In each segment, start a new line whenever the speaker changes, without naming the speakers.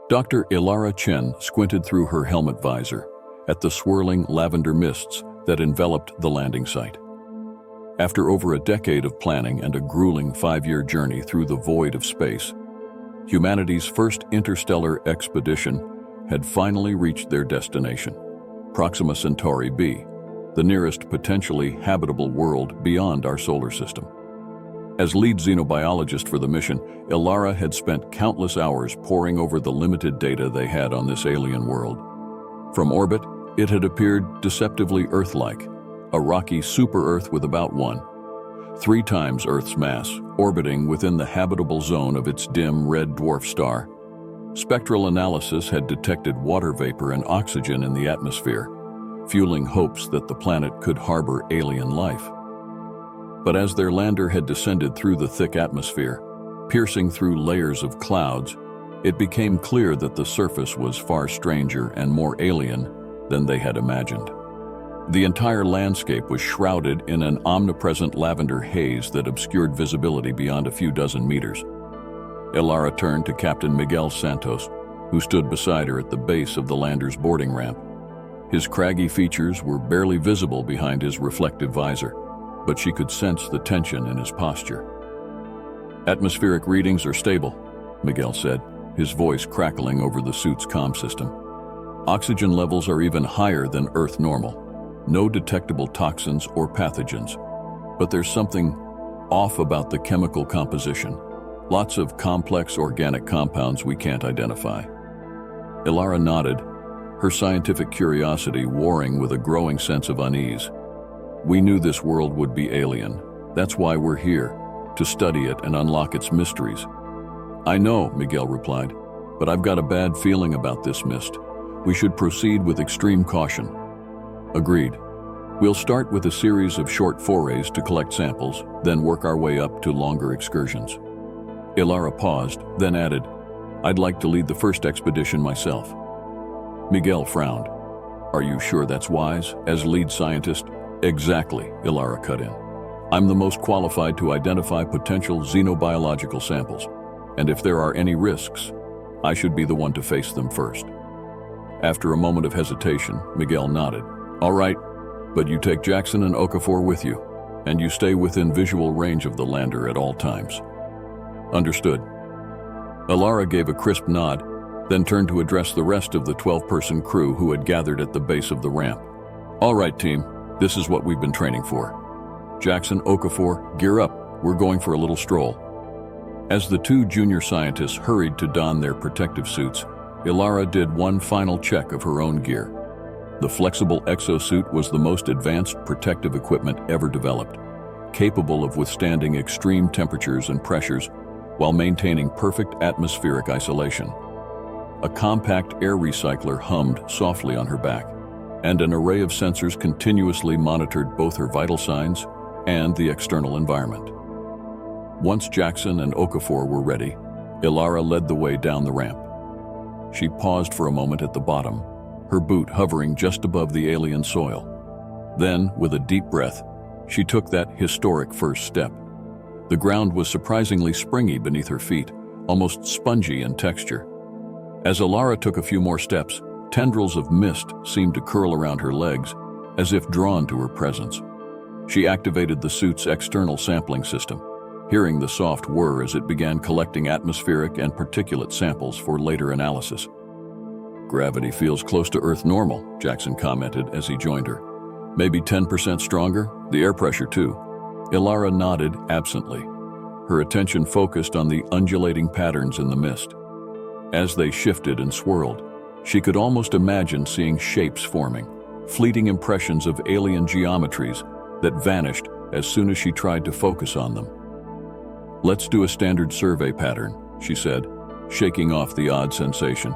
Dr. Ilara Chen squinted through her helmet visor at the swirling lavender mists that enveloped the landing site. After over a decade of planning and a grueling 5-year journey through the void of space, humanity's first interstellar expedition had finally reached their destination, Proxima Centauri b, the nearest potentially habitable world beyond our solar system. As lead xenobiologist for the mission, Ilara had spent countless hours poring over the limited data they had on this alien world. From orbit, it had appeared deceptively Earth-like, a rocky super-Earth with about 3 times Earth's mass, orbiting within the habitable zone of its dim red dwarf star. Spectral analysis had detected water vapor and oxygen in the atmosphere, fueling hopes that the planet could harbor alien life. But as their lander had descended through the thick atmosphere, piercing through layers of clouds, it became clear that the surface was far stranger and more alien than they had imagined. The entire landscape was shrouded in an omnipresent lavender haze that obscured visibility beyond a few dozen meters. Ilara turned to Captain Miguel Santos, who stood beside her at the base of the lander's boarding ramp. His craggy features were barely visible behind his reflective visor, but she could sense the tension in his posture. "Atmospheric readings are stable," Miguel said, his voice crackling over the suit's comm system. "Oxygen levels are even higher than Earth normal. No detectable toxins or pathogens. But there's something off about the chemical composition. Lots of complex organic compounds we can't identify." Ilara nodded, her scientific curiosity warring with a growing sense of unease. "We knew this world would be alien. That's why we're here, to study it and unlock its mysteries." "I know," Miguel replied, "but I've got a bad feeling about this mist. We should proceed with extreme caution." "Agreed. We'll start with a series of short forays to collect samples, then work our way up to longer excursions." Ilara paused, then added, "I'd like to lead the first expedition myself." Miguel frowned. "Are you sure that's wise, as lead scientist?" "Exactly," Ilara cut in. "I'm the most qualified to identify potential xenobiological samples, and if there are any risks, I should be the one to face them first." After a moment of hesitation, Miguel nodded. "All right, but you take Jackson and Okafor with you, and you stay within visual range of the lander at all times." "Understood." Ilara gave a crisp nod, then turned to address the rest of the 12-person crew who had gathered at the base of the ramp. "All right, team, this is what we've been training for. Jackson, Okafor, gear up. We're going for a little stroll." As the 2 junior scientists hurried to don their protective suits, Ilara did one final check of her own gear. The flexible exosuit was the most advanced protective equipment ever developed, capable of withstanding extreme temperatures and pressures while maintaining perfect atmospheric isolation. A compact air recycler hummed softly on her back, and an array of sensors continuously monitored both her vital signs and the external environment. Once Jackson and Okafor were ready, Ilara led the way down the ramp. She paused for a moment at the bottom, her boot hovering just above the alien soil. Then, with a deep breath, she took that historic first step. The ground was surprisingly springy beneath her feet, almost spongy in texture. As Ilara took a few more steps, tendrils of mist seemed to curl around her legs, as if drawn to her presence. She activated the suit's external sampling system, hearing the soft whir as it began collecting atmospheric and particulate samples for later analysis. "Gravity feels close to Earth normal," Jackson commented as he joined her. "Maybe 10% stronger? The air pressure too." Ilara nodded absently, her attention focused on the undulating patterns in the mist. As they shifted and swirled, she could almost imagine seeing shapes forming, fleeting impressions of alien geometries that vanished as soon as she tried to focus on them. "Let's do a standard survey pattern," she said, shaking off the odd sensation.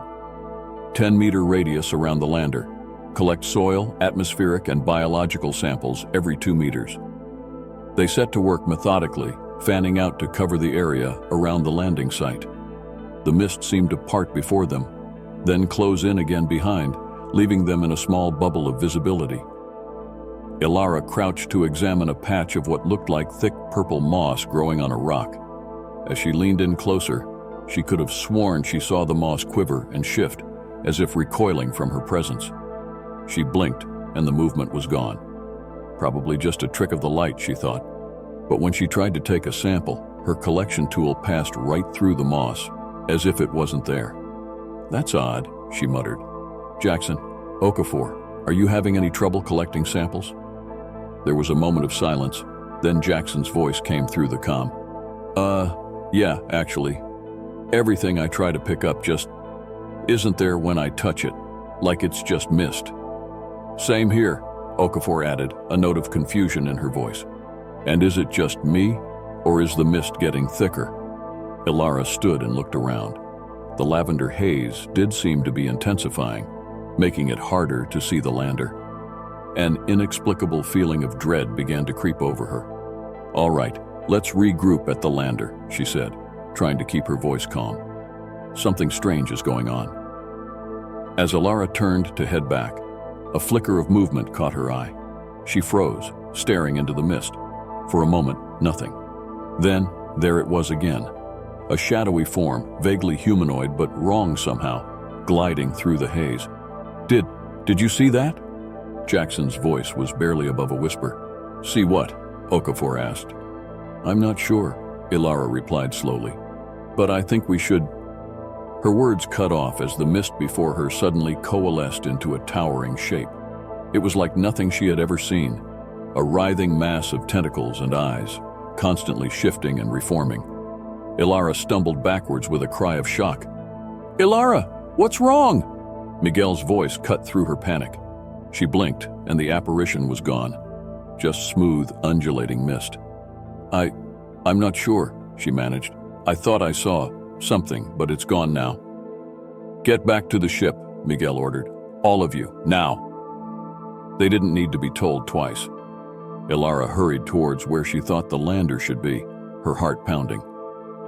10-meter radius around the lander. Collect soil, atmospheric, and biological samples every 2 meters. They set to work methodically, fanning out to cover the area around the landing site. The mist seemed to part before them, then close in again behind, leaving them in a small bubble of visibility. Ilara crouched to examine a patch of what looked like thick purple moss growing on a rock. As she leaned in closer, She could have sworn she saw the moss quiver and shift, as if recoiling from her presence. She blinked, and the movement was gone. Probably just a trick of the light, she thought. But when she tried to take a sample, her collection tool passed right through the moss, as if it wasn't there. "That's odd," she muttered. "Jackson, Okafor, are you having any trouble collecting samples?" There was a moment of silence, then Jackson's voice came through the comm. Yeah, actually. Everything I try to pick up just isn't there when I touch it, like it's just mist." "Same here," Okafor added, a note of confusion in her voice. "And is it just me, or is the mist getting thicker?" Ilara stood and looked around. The lavender haze did seem to be intensifying, making it harder to see the lander. An inexplicable feeling of dread began to creep over her. "All right, let's regroup at the lander," she said, trying to keep her voice calm. "Something strange is going on." As Ilara turned to head back, a flicker of movement caught her eye. She froze, staring into the mist. For a moment, nothing. Then, there it was again. A shadowy form, vaguely humanoid but wrong somehow, gliding through the haze. Did you see that?" Jackson's voice was barely above a whisper. "See what?" Okafor asked. "I'm not sure," Ilara replied slowly. "But I think we should—" Her words cut off as the mist before her suddenly coalesced into a towering shape. It was like nothing she had ever seen, a writhing mass of tentacles and eyes, constantly shifting and reforming. Ilara stumbled backwards with a cry of shock. "Ilara, what's wrong?" Miguel's voice cut through her panic. She blinked, and the apparition was gone. Just smooth, undulating mist. I'm not sure," she managed. "I thought I saw something, but it's gone now." "Get back to the ship," Miguel ordered. "All of you, now." They didn't need to be told twice. Ilara hurried towards where she thought the lander should be, her heart pounding.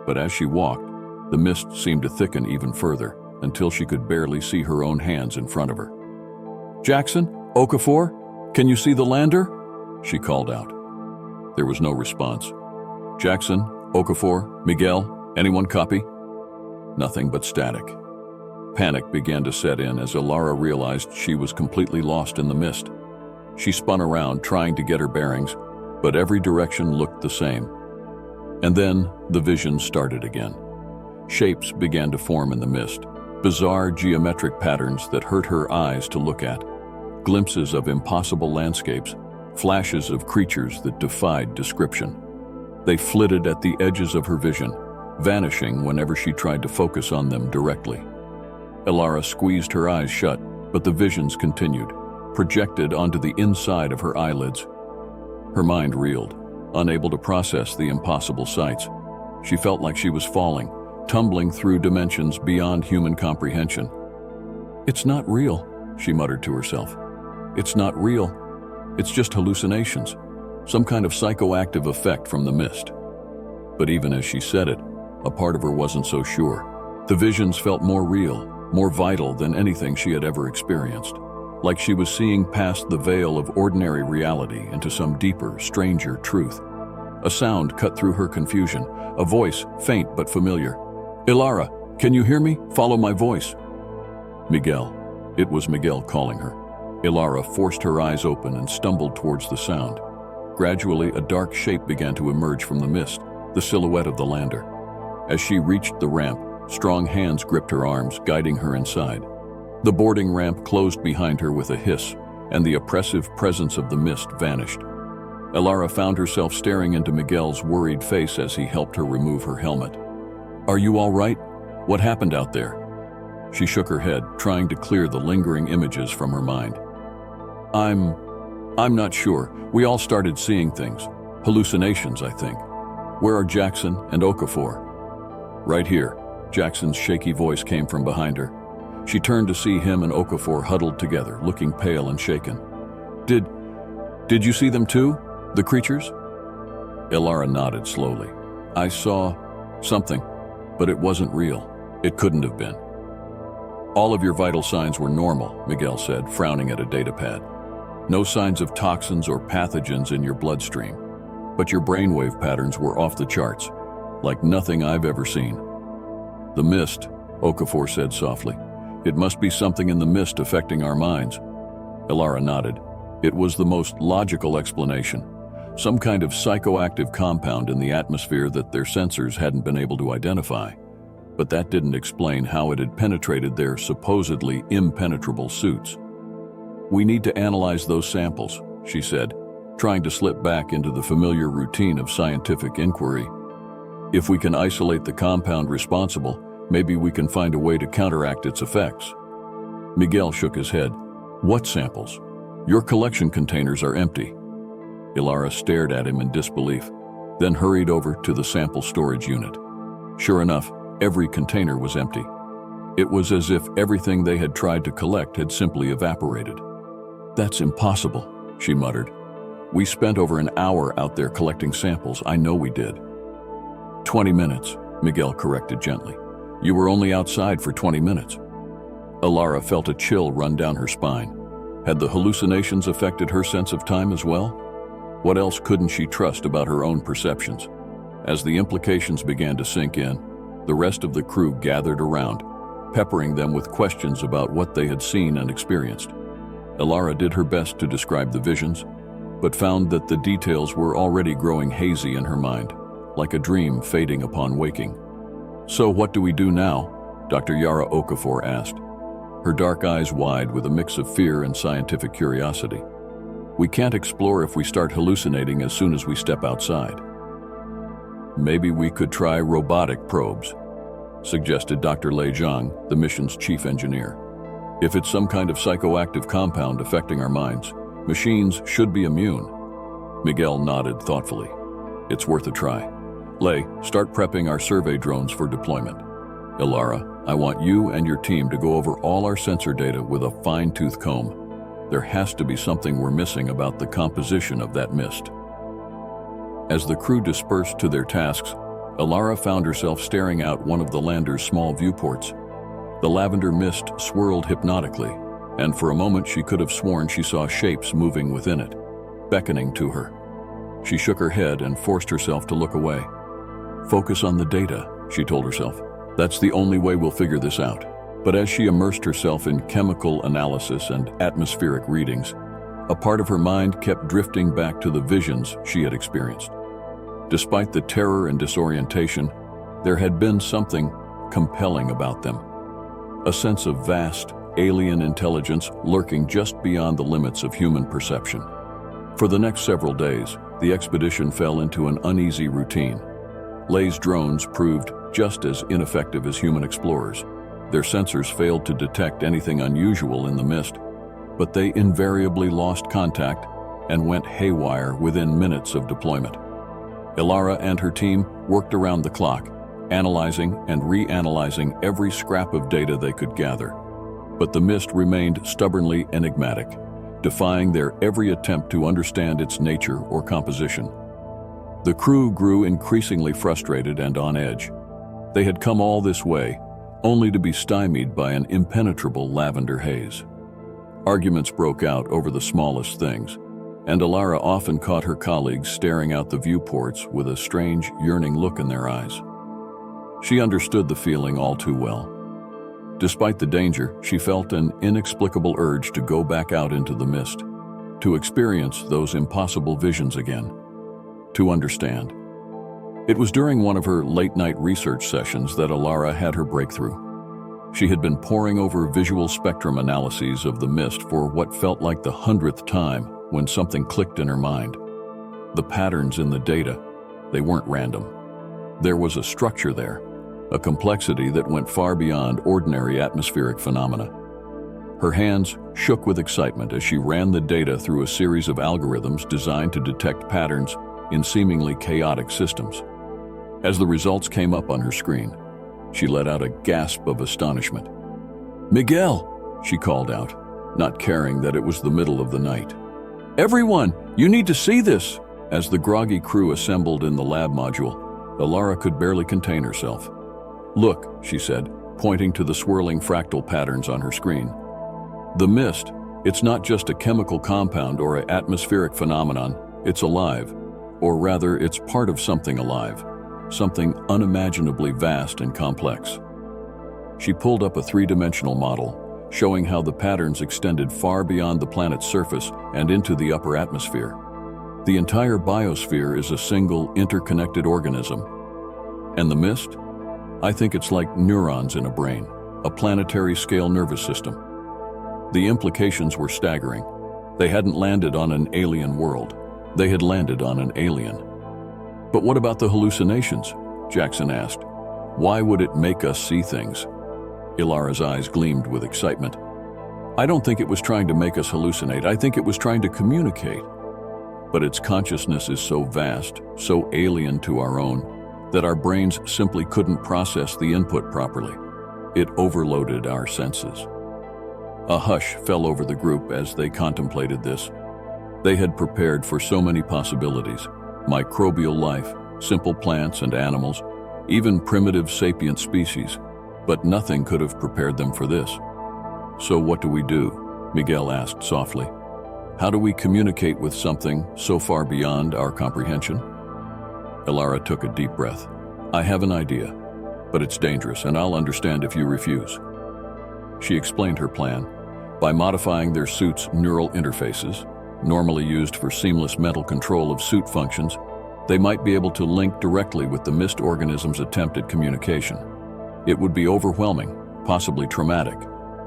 But as she walked, the mist seemed to thicken even further, until she could barely see her own hands in front of her. "Jackson? Okafor? Can you see the lander?" she called out. There was no response. "Jackson? Okafor? Miguel? Anyone copy?" Nothing but static. Panic began to set in as Ilara realized she was completely lost in the mist. She spun around, trying to get her bearings, but every direction looked the same. And then the vision started again. Shapes began to form in the mist, bizarre geometric patterns that hurt her eyes to look at, glimpses of impossible landscapes, flashes of creatures that defied description. They flitted at the edges of her vision, vanishing whenever she tried to focus on them directly. Ilara squeezed her eyes shut, but the visions continued, projected onto the inside of her eyelids. Her mind reeled, unable to process the impossible sights. She felt like she was falling, tumbling through dimensions beyond human comprehension. "It's not real," she muttered to herself. "It's not real. It's just hallucinations, some kind of psychoactive effect from the mist." But even as she said it, a part of her wasn't so sure. The visions felt more real, more vital than anything she had ever experienced, like she was seeing past the veil of ordinary reality into some deeper, stranger truth. A sound cut through her confusion, a voice, faint but familiar. "Ilara, can you hear me? Follow my voice." Miguel. It was Miguel calling her. Ilara forced her eyes open and stumbled towards the sound. Gradually, a dark shape began to emerge from the mist, the silhouette of the lander. As she reached the ramp, strong hands gripped her arms, guiding her inside. The boarding ramp closed behind her with a hiss, and the oppressive presence of the mist vanished. Ilara found herself staring into Miguel's worried face as he helped her remove her helmet. "Are you all right? What happened out there?" She shook her head, trying to clear the lingering images from her mind. I'm not sure. We all started seeing things. Hallucinations, I think. Where are Jackson and Okafor?" "Right here." Jackson's shaky voice came from behind her. She turned to see him and Okafor huddled together, looking pale and shaken. Did you see them too? The creatures?" Ilara nodded slowly. "I saw something, but it wasn't real. It couldn't have been." "All of your vital signs were normal," Miguel said, frowning at a datapad. "No signs of toxins or pathogens in your bloodstream. But your brainwave patterns were off the charts, like nothing I've ever seen." The mist, Okafor said softly. It must be something in the mist affecting our minds. Ilara nodded. It was the most logical explanation. Some kind of psychoactive compound in the atmosphere that their sensors hadn't been able to identify. But that didn't explain how it had penetrated their supposedly impenetrable suits. We need to analyze those samples, she said, trying to slip back into the familiar routine of scientific inquiry. If we can isolate the compound responsible, maybe we can find a way to counteract its effects. Miguel shook his head. What samples? Your collection containers are empty. Ilara stared at him in disbelief, then hurried over to the sample storage unit. Sure enough, every container was empty. It was as if everything they had tried to collect had simply evaporated. That's impossible, she muttered. We spent over an hour out there collecting samples, I know we did. 20 minutes, Miguel corrected gently. You were only outside for 20 minutes. Ilara felt a chill run down her spine. Had the hallucinations affected her sense of time as well? What else couldn't she trust about her own perceptions? As the implications began to sink in, the rest of the crew gathered around, peppering them with questions about what they had seen and experienced. Ilara did her best to describe the visions, but found that the details were already growing hazy in her mind, like a dream fading upon waking. So what do we do now? Dr. Yara Okafor asked, her dark eyes wide with a mix of fear and scientific curiosity. We can't explore if we start hallucinating as soon as we step outside. Maybe we could try robotic probes, suggested Dr. Lei Zhang, the mission's chief engineer. If it's some kind of psychoactive compound affecting our minds, machines should be immune. Miguel nodded thoughtfully. It's worth a try. Lei, start prepping our survey drones for deployment. Ilara, I want you and your team to go over all our sensor data with a fine-tooth comb. There has to be something we're missing about the composition of that mist. As the crew dispersed to their tasks, Ilara found herself staring out one of the lander's small viewports. The lavender mist swirled hypnotically, and for a moment she could have sworn she saw shapes moving within it, beckoning to her. She shook her head and forced herself to look away. Focus on the data, she told herself. That's the only way we'll figure this out. But as she immersed herself in chemical analysis and atmospheric readings, a part of her mind kept drifting back to the visions she had experienced. Despite the terror and disorientation, there had been something compelling about them. A sense of vast, alien intelligence lurking just beyond the limits of human perception. For the next several days, the expedition fell into an uneasy routine. Lei's drones proved just as ineffective as human explorers. Their sensors failed to detect anything unusual in the mist, but they invariably lost contact and went haywire within minutes of deployment. Ilara and her team worked around the clock, analyzing and reanalyzing every scrap of data they could gather. But the mist remained stubbornly enigmatic, defying their every attempt to understand its nature or composition. The crew grew increasingly frustrated and on edge. They had come all this way, only to be stymied by an impenetrable lavender haze. Arguments broke out over the smallest things, and Ilara often caught her colleagues staring out the viewports with a strange, yearning look in their eyes. She understood the feeling all too well. Despite the danger, she felt an inexplicable urge to go back out into the mist, to experience those impossible visions again, to understand. It was during one of her late-night research sessions that Ilara had her breakthrough. She had been poring over visual spectrum analyses of the mist for what felt like the 100th time when something clicked in her mind. The patterns in the data, they weren't random. There was a structure there, a complexity that went far beyond ordinary atmospheric phenomena. Her hands shook with excitement as she ran the data through a series of algorithms designed to detect patterns in seemingly chaotic systems. As the results came up on her screen, she let out a gasp of astonishment. "Miguel!" she called out, not caring that it was the middle of the night. "Everyone, you need to see this!" As the groggy crew assembled in the lab module, Ilara could barely contain herself. "Look," she said, pointing to the swirling fractal patterns on her screen. "The mist, it's not just a chemical compound or an atmospheric phenomenon, it's alive. Or rather, it's part of something alive, something unimaginably vast and complex." She pulled up a three-dimensional model, showing how the patterns extended far beyond the planet's surface and into the upper atmosphere. The entire biosphere is a single, interconnected organism. And the mist? I think it's like neurons in a brain, a planetary-scale nervous system. The implications were staggering. They hadn't landed on an alien world. They had landed on an alien. But what about the hallucinations? Jackson asked. Why would it make us see things? Ilara's eyes gleamed with excitement. I don't think it was trying to make us hallucinate. I think it was trying to communicate. But its consciousness is so vast, so alien to our own, that our brains simply couldn't process the input properly. It overloaded our senses. A hush fell over the group as they contemplated this. They had prepared for so many possibilities: microbial life, simple plants and animals, even primitive sapient species, but nothing could have prepared them for this. So what do we do? Miguel asked softly. How do we communicate with something so far beyond our comprehension? Ilara took a deep breath. I have an idea, but it's dangerous, and I'll understand if you refuse. She explained her plan. By modifying their suits' neural interfaces, normally used for seamless mental control of suit functions, they might be able to link directly with the mist organism's attempt at communication. It would be overwhelming, possibly traumatic,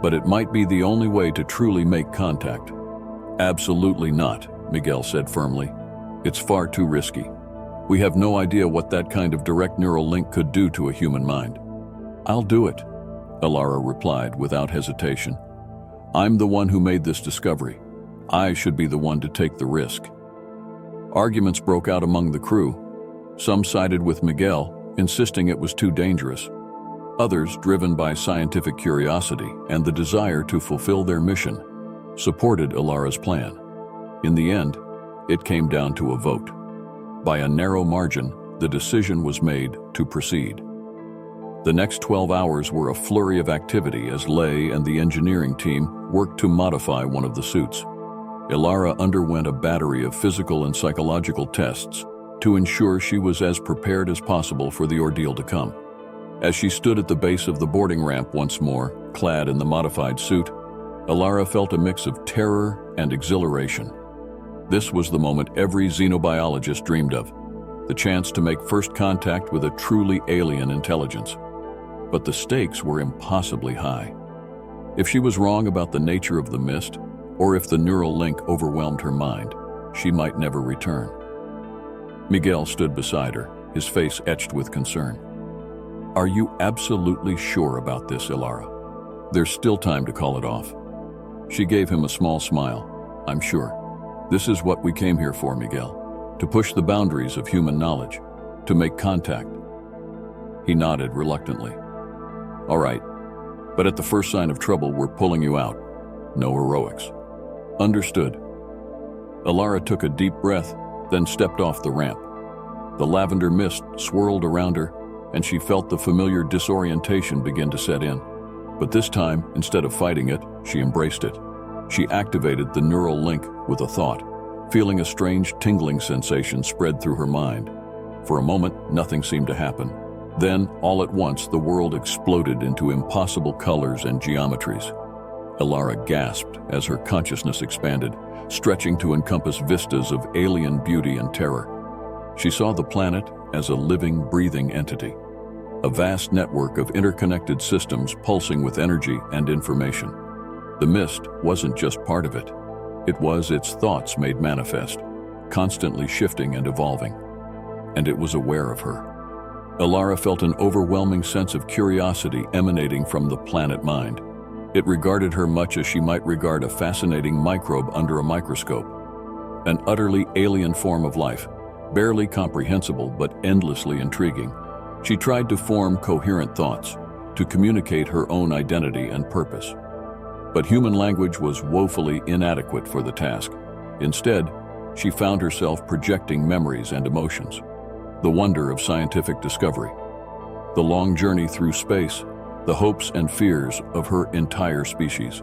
but it might be the only way to truly make contact. Absolutely not, Miguel said firmly. It's far too risky. We have no idea what that kind of direct neural link could do to a human mind. I'll do it, Ilara replied without hesitation. I'm the one who made this discovery. I should be the one to take the risk. Arguments broke out among the crew. Some sided with Miguel, insisting it was too dangerous. Others, driven by scientific curiosity and the desire to fulfill their mission, supported Ilara's plan. In the end, it came down to a vote. By a narrow margin, the decision was made to proceed. The next 12 hours were a flurry of activity as Lei and the engineering team worked to modify one of the suits. Ilara underwent a battery of physical and psychological tests to ensure she was as prepared as possible for the ordeal to come. As she stood at the base of the boarding ramp once more, clad in the modified suit, Ilara felt a mix of terror and exhilaration. This was the moment every xenobiologist dreamed of, the chance to make first contact with a truly alien intelligence. But the stakes were impossibly high. If she was wrong about the nature of the mist, or if the neural link overwhelmed her mind, she might never return. Miguel stood beside her, his face etched with concern. Are you absolutely sure about this, Ilara? There's still time to call it off. She gave him a small smile. I'm sure. This is what we came here for, Miguel. To push the boundaries of human knowledge. To make contact. He nodded reluctantly. All right, but at the first sign of trouble, we're pulling you out. No heroics. Understood. Ilara took a deep breath, then stepped off the ramp. The lavender mist swirled around her, and she felt the familiar disorientation begin to set in. But this time, instead of fighting it, she embraced it. She activated the neural link with a thought, feeling a strange tingling sensation spread through her mind. For a moment, nothing seemed to happen. Then, all at once, the world exploded into impossible colors and geometries. Ilara gasped as her consciousness expanded, stretching to encompass vistas of alien beauty and terror. She saw the planet as a living, breathing entity, a vast network of interconnected systems pulsing with energy and information. The mist wasn't just part of it. It was its thoughts made manifest, constantly shifting and evolving. And it was aware of her. Ilara felt an overwhelming sense of curiosity emanating from the planet mind. It regarded her much as she might regard a fascinating microbe under a microscope. An utterly alien form of life, barely comprehensible but endlessly intriguing. She tried to form coherent thoughts, to communicate her own identity and purpose. But human language was woefully inadequate for the task. Instead, she found herself projecting memories and emotions. The wonder of scientific discovery, the long journey through space, the hopes and fears of her entire species.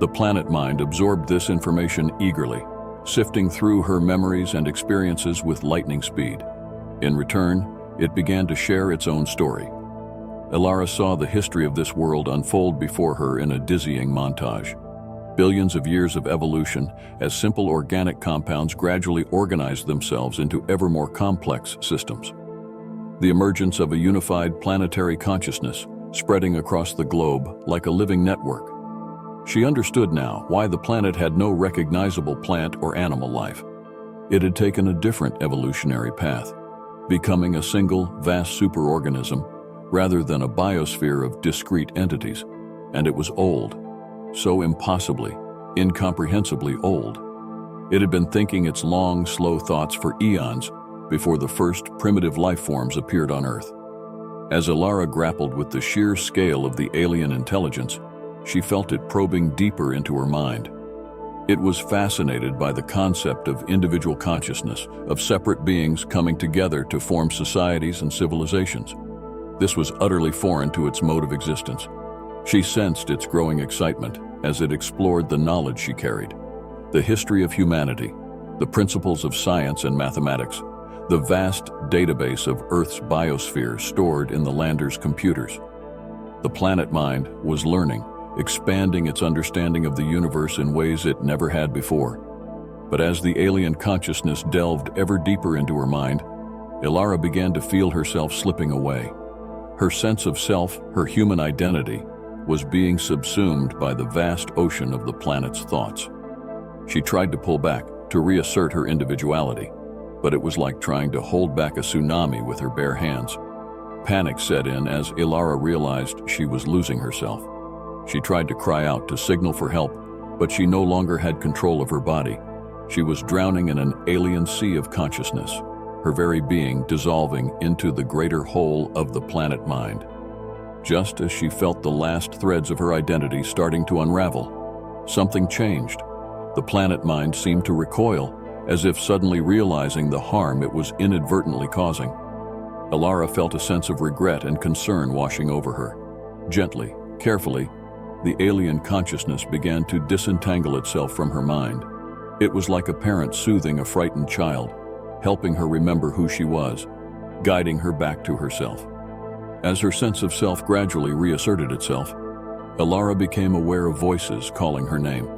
The planet mind absorbed this information eagerly, sifting through her memories and experiences with lightning speed. In return, it began to share its own story. Elara saw the history of this world unfold before her in a dizzying montage. Billions of years of evolution as simple organic compounds gradually organized themselves into ever more complex systems. The emergence of a unified planetary consciousness spreading across the globe like a living network. She understood now why the planet had no recognizable plant or animal life. It had taken a different evolutionary path, becoming a single, vast superorganism rather than a biosphere of discrete entities. And it was old, so impossibly, incomprehensibly old. It had been thinking its long, slow thoughts for eons before the first primitive life forms appeared on Earth. As Elara grappled with the sheer scale of the alien intelligence, she felt it probing deeper into her mind. It was fascinated by the concept of individual consciousness, of separate beings coming together to form societies and civilizations. This was utterly foreign to its mode of existence. She sensed its growing excitement as it explored the knowledge she carried. The history of humanity, the principles of science and mathematics, the vast database of Earth's biosphere stored in the lander's computers. The planet mind was learning, expanding its understanding of the universe in ways it never had before. But as the alien consciousness delved ever deeper into her mind, Elara began to feel herself slipping away. Her sense of self, her human identity, was being subsumed by the vast ocean of the planet's thoughts. She tried to pull back, to reassert her individuality, but it was like trying to hold back a tsunami with her bare hands. Panic set in as Elara realized she was losing herself. She tried to cry out to signal for help, but she no longer had control of her body. She was drowning in an alien sea of consciousness, her very being dissolving into the greater whole of the planet mind. Just as she felt the last threads of her identity starting to unravel, something changed. The planet mind seemed to recoil, as if suddenly realizing the harm it was inadvertently causing. Elara felt a sense of regret and concern washing over her. Gently, carefully, the alien consciousness began to disentangle itself from her mind. It was like a parent soothing a frightened child, helping her remember who she was, guiding her back to herself. As her sense of self gradually reasserted itself, Elara became aware of voices calling her name.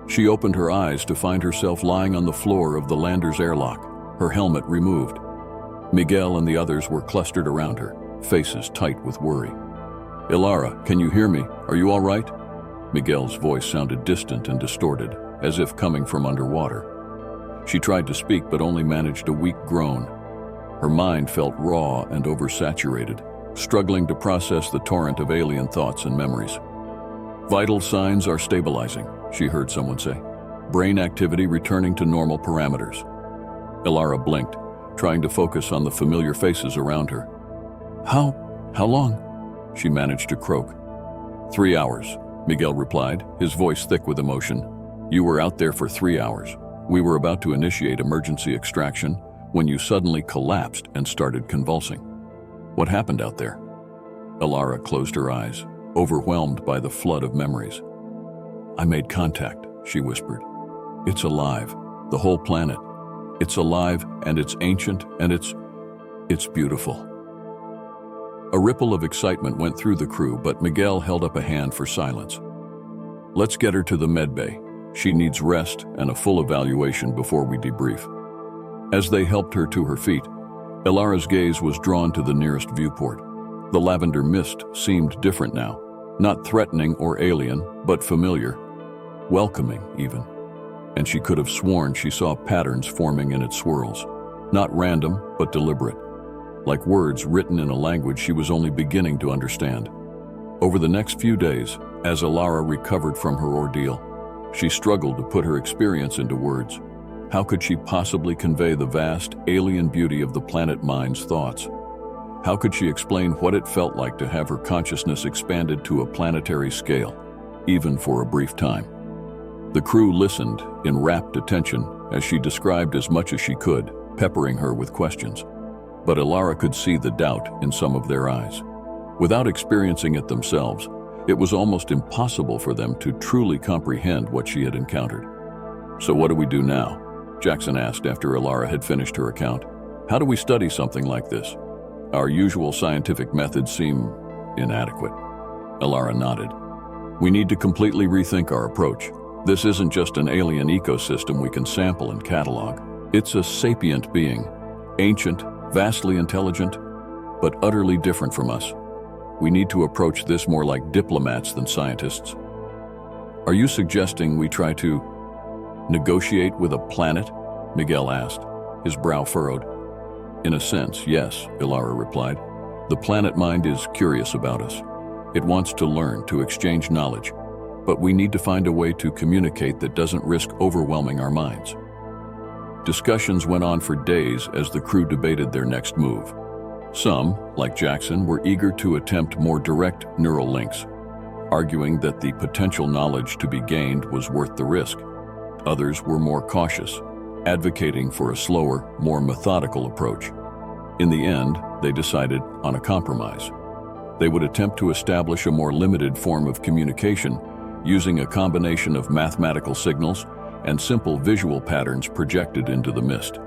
She opened her eyes to find herself lying on the floor of the lander's airlock, her helmet removed. Miguel and the others were clustered around her, faces tight with worry. "Elara, can you hear me? Are you all right?" Miguel's voice sounded distant and distorted, as if coming from underwater. She tried to speak but only managed a weak groan. Her mind felt raw and oversaturated, struggling to process the torrent of alien thoughts and memories. "Vital signs are stabilizing," she heard someone say. "Brain activity returning to normal parameters." Elara blinked, trying to focus on the familiar faces around her. How long?" she managed to croak. 3 hours, Miguel replied, his voice thick with emotion. "You were out there for 3 hours. We were about to initiate emergency extraction when you suddenly collapsed and started convulsing. What happened out there?" Elara closed her eyes, overwhelmed by the flood of memories. "I made contact," she whispered. "It's alive, the whole planet. It's alive and it's ancient and it's beautiful." A ripple of excitement went through the crew, but Miguel held up a hand for silence. "Let's get her to the medbay. She needs rest and a full evaluation before we debrief." As they helped her to her feet, Elara's gaze was drawn to the nearest viewport. The lavender mist seemed different now, not threatening or alien, but familiar, welcoming even. And she could have sworn she saw patterns forming in its swirls, not random, but deliberate, like words written in a language she was only beginning to understand. Over the next few days, as Elara recovered from her ordeal, she struggled to put her experience into words. How could she possibly convey the vast, alien beauty of the planet mind's thoughts? How could she explain what it felt like to have her consciousness expanded to a planetary scale, even for a brief time? The crew listened in rapt attention as she described as much as she could, peppering her with questions. But Elara could see the doubt in some of their eyes. Without experiencing it themselves, it was almost impossible for them to truly comprehend what she had encountered. "So what do we do now?" Jackson asked after Elara had finished her account. "How do we study something like this? Our usual scientific methods seem inadequate. Elara nodded. We need to completely rethink our approach. This isn't just an alien ecosystem we can sample and catalog. It's a sapient being, ancient, vastly intelligent, but utterly different from us. We need to approach this more like diplomats than scientists. Are you suggesting we try to negotiate with a planet? Miguel asked, his brow furrowed. In a sense, yes, Elara replied. The planet mind is curious about us. It wants to learn, to exchange knowledge, but we need to find a way to communicate that doesn't risk overwhelming our minds. Discussions went on for days as the crew debated their next move. Some, like Jackson, were eager to attempt more direct neural links, arguing that the potential knowledge to be gained was worth the risk. Others were more cautious, advocating for a slower, more methodical approach. In the end, they decided on a compromise. They would attempt to establish a more limited form of communication using a combination of mathematical signals and simple visual patterns projected into the mist.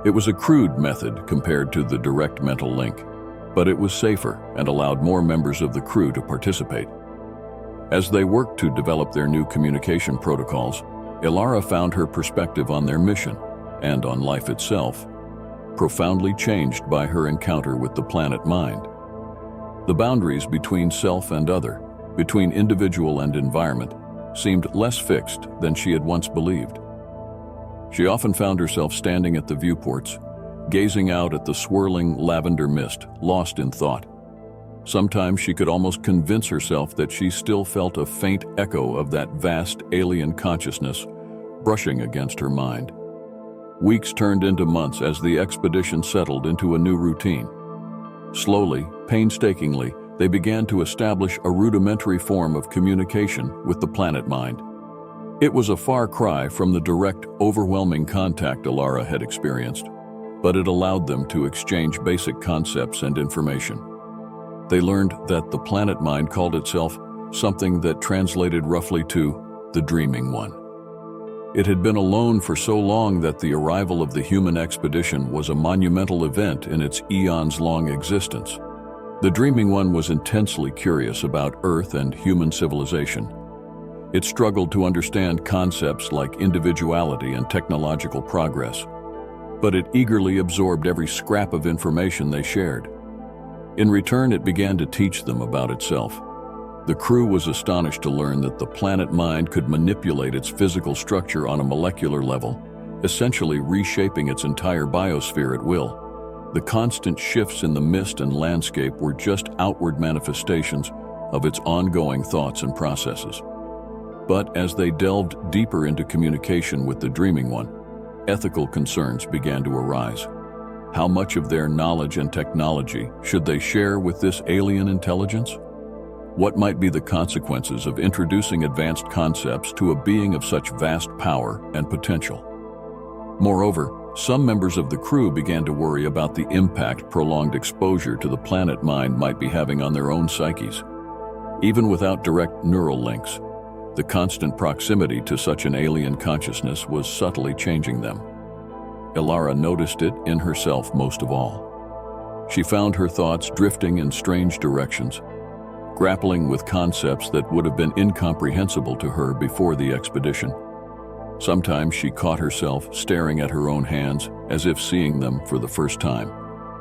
It was a crude method compared to the direct mental link, but it was safer and allowed more members of the crew to participate. As they worked to develop their new communication protocols, Elara found her perspective on their mission and on life itself profoundly changed by her encounter with the planet mind. The boundaries between self and other, between individual and environment, seemed less fixed than she had once believed. She often found herself standing at the viewports, gazing out at the swirling lavender mist, lost in thought. Sometimes she could almost convince herself that she still felt a faint echo of that vast alien consciousness brushing against her mind. Weeks turned into months as the expedition settled into a new routine. Slowly, painstakingly, they began to establish a rudimentary form of communication with the planet mind. It was a far cry from the direct, overwhelming contact Elara had experienced, but it allowed them to exchange basic concepts and information. They learned that the planet mind called itself something that translated roughly to the Dreaming One. It had been alone for so long that the arrival of the human expedition was a monumental event in its eons-long existence. The Dreaming One was intensely curious about Earth and human civilization. It struggled to understand concepts like individuality and technological progress, but it eagerly absorbed every scrap of information they shared. In return, it began to teach them about itself. The crew was astonished to learn that the planet mind could manipulate its physical structure on a molecular level, essentially reshaping its entire biosphere at will. The constant shifts in the mist and landscape were just outward manifestations of its ongoing thoughts and processes. But as they delved deeper into communication with the Dreaming One, ethical concerns began to arise. How much of their knowledge and technology should they share with this alien intelligence? What might be the consequences of introducing advanced concepts to a being of such vast power and potential? Moreover, some members of the crew began to worry about the impact prolonged exposure to the planet mind might be having on their own psyches. Even without direct neural links, the constant proximity to such an alien consciousness was subtly changing them. Elara noticed it in herself most of all. She found her thoughts drifting in strange directions, grappling with concepts that would have been incomprehensible to her before the expedition. Sometimes she caught herself staring at her own hands as if seeing them for the first time,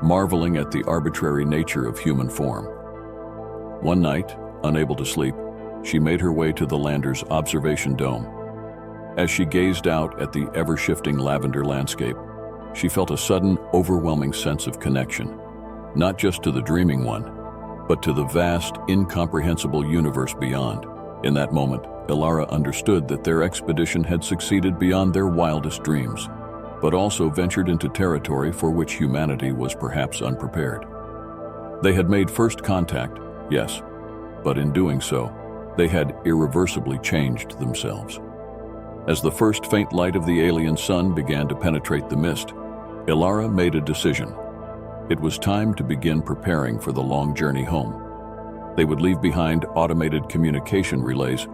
marveling at the arbitrary nature of human form. One night, unable to sleep, she made her way to the lander's observation dome. As she gazed out at the ever-shifting lavender landscape, she felt a sudden, overwhelming sense of connection, not just to the Dreaming One, but to the vast, incomprehensible universe beyond. In that moment, Elara understood that their expedition had succeeded beyond their wildest dreams, but also ventured into territory for which humanity was perhaps unprepared. They had made first contact, yes, but in doing so, they had irreversibly changed themselves. As the first faint light of the alien sun began to penetrate the mist, Elara made a decision. It was time to begin preparing for the long journey home. They would leave behind automated communication relays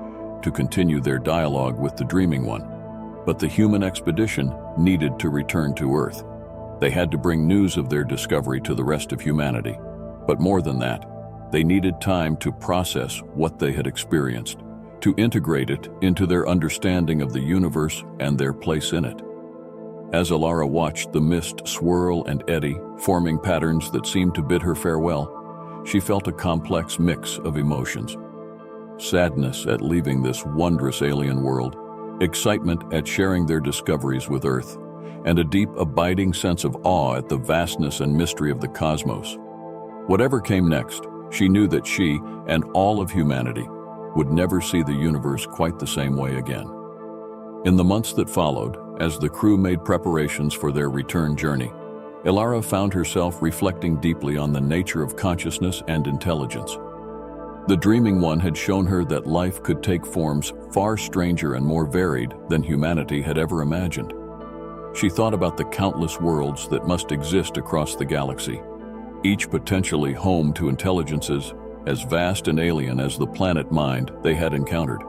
to continue their dialogue with the Dreaming One, but the human expedition needed to return to Earth. They had to bring news of their discovery to the rest of humanity. But more than that, They needed time to process what they had experienced, to integrate it into their understanding of the universe and their place in it. As Alara watched the mist swirl and eddy, forming patterns that seemed to bid her farewell, she felt a complex mix of emotions. Sadness at leaving this wondrous alien world, excitement at sharing their discoveries with Earth, and a deep, abiding sense of awe at the vastness and mystery of the cosmos. Whatever came next, she knew that she and all of humanity would never see the universe quite the same way again. In the months that followed, as the crew made preparations for their return journey, Alara found herself reflecting deeply on the nature of consciousness and intelligence. The Dreaming One had shown her that life could take forms far stranger and more varied than humanity had ever imagined. She thought about the countless worlds that must exist across the galaxy, each potentially home to intelligences as vast and alien as the planet mind they had encountered.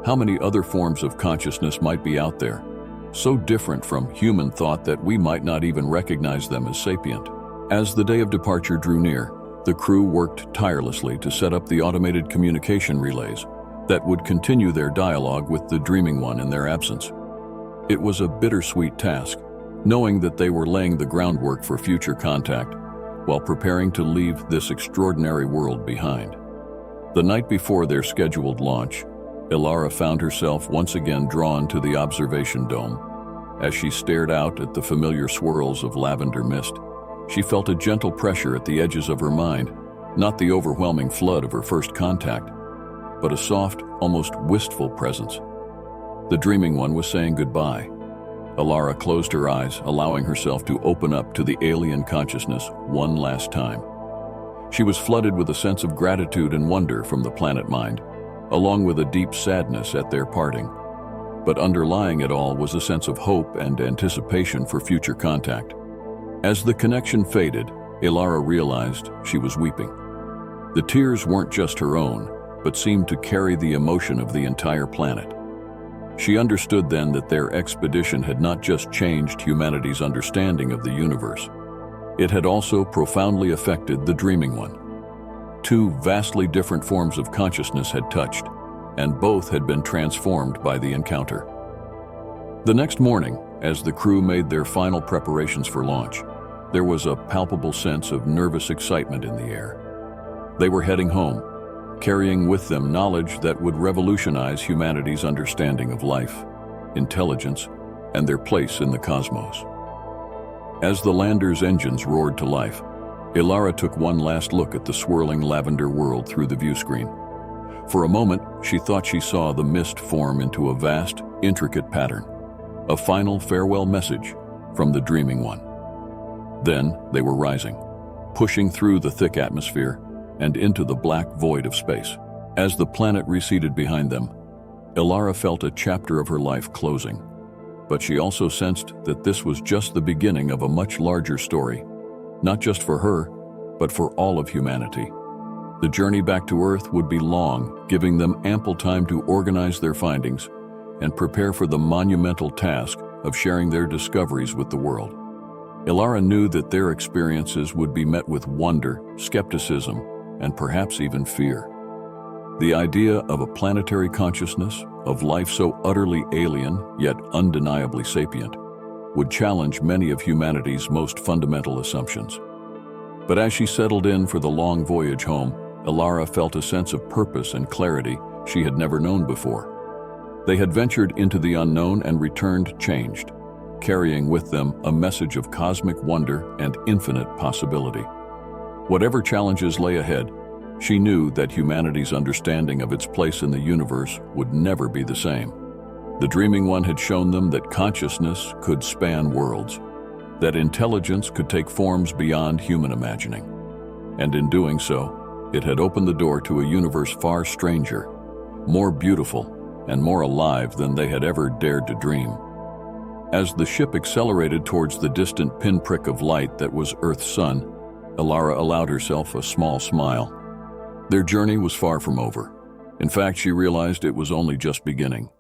How many other forms of consciousness might be out there, so different from human thought that we might not even recognize them as sapient? As the day of departure drew near, the crew worked tirelessly to set up the automated communication relays that would continue their dialogue with the Dreaming One in their absence. It was a bittersweet task, knowing that they were laying the groundwork for future contact while preparing to leave this extraordinary world behind. The night before their scheduled launch, Alara found herself once again drawn to the observation dome. As she stared out at the familiar swirls of lavender mist, she felt a gentle pressure at the edges of her mind, not the overwhelming flood of her first contact, but a soft, almost wistful presence. The Dreaming One was saying goodbye. Alara closed her eyes, allowing herself to open up to the alien consciousness one last time. She was flooded with a sense of gratitude and wonder from the planet mind, along with a deep sadness at their parting. But underlying it all was a sense of hope and anticipation for future contact. As the connection faded, Alara realized she was weeping. The tears weren't just her own, but seemed to carry the emotion of the entire planet. She understood then that their expedition had not just changed humanity's understanding of the universe. It had also profoundly affected the Dreaming One. Two vastly different forms of consciousness had touched, and both had been transformed by the encounter. The next morning, as the crew made their final preparations for launch, there was a palpable sense of nervous excitement in the air. They were heading home, carrying with them knowledge that would revolutionize humanity's understanding of life, intelligence, and their place in the cosmos. As the lander's engines roared to life, Alara took one last look at the swirling lavender world through the viewscreen. For a moment, she thought she saw the mist form into a vast, intricate pattern, a final farewell message from the Dreaming One. Then they were rising, pushing through the thick atmosphere and into the black void of space. As the planet receded behind them, Alara felt a chapter of her life closing. But she also sensed that this was just the beginning of a much larger story, not just for her, but for all of humanity. The journey back to Earth would be long, giving them ample time to organize their findings and prepare for the monumental task of sharing their discoveries with the world. Alara knew that their experiences would be met with wonder, skepticism, and perhaps even fear. The idea of a planetary consciousness, of life so utterly alien yet undeniably sapient, would challenge many of humanity's most fundamental assumptions. But as she settled in for the long voyage home, Alara felt a sense of purpose and clarity she had never known before. They had ventured into the unknown and returned changed, carrying with them a message of cosmic wonder and infinite possibility. Whatever challenges lay ahead, she knew that humanity's understanding of its place in the universe would never be the same. The Dreaming One had shown them that consciousness could span worlds, that intelligence could take forms beyond human imagining. And in doing so, it had opened the door to a universe far stranger, more beautiful, and more alive than they had ever dared to dream. As the ship accelerated towards the distant pinprick of light that was Earth's sun, Alara allowed herself a small smile. Their journey was far from over. In fact, she realized it was only just beginning.